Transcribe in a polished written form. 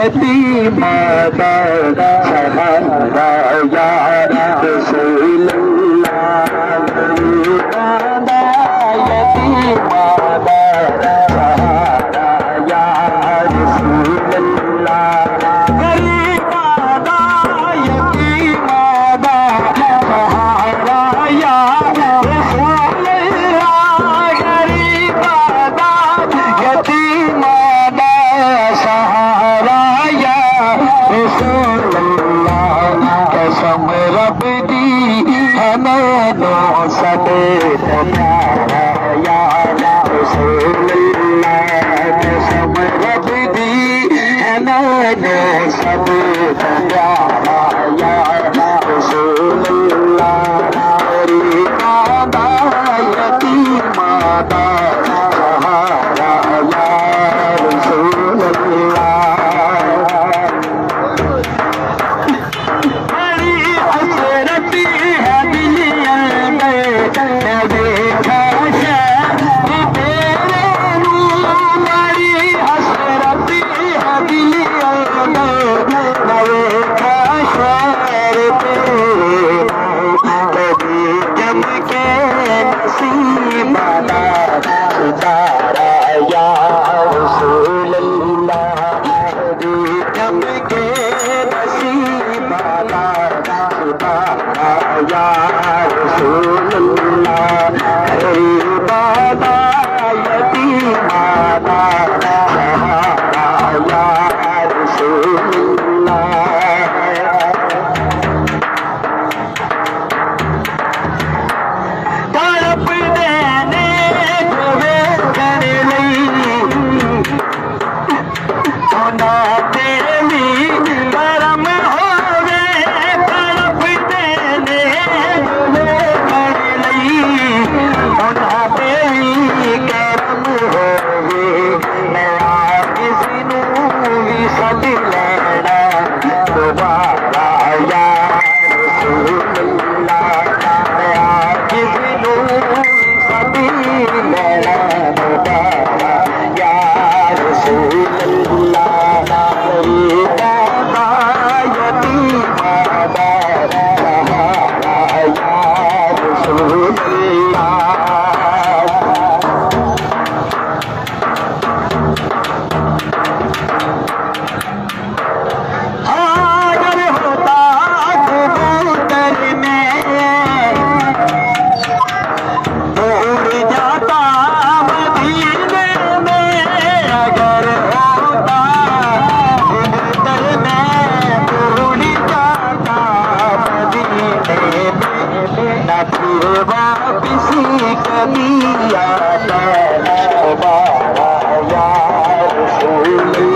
यतीम सहारा या रसूल अल्लाह यतीम सहारा या रसूल अल्लाह गरीबादा यतीम सहारा या रसूल अल्लाह गरीबादा यतीम सहारा या रसूल अल्लाह कसम रब दी हमें दो सदे प्यारा या रसूल अल्लाह कसम रब दी हमें दो सदे प्यारा या रसूल अल्लाह गरीबादा यतीमादा सहारा या रसूल कभी आता है या रसूल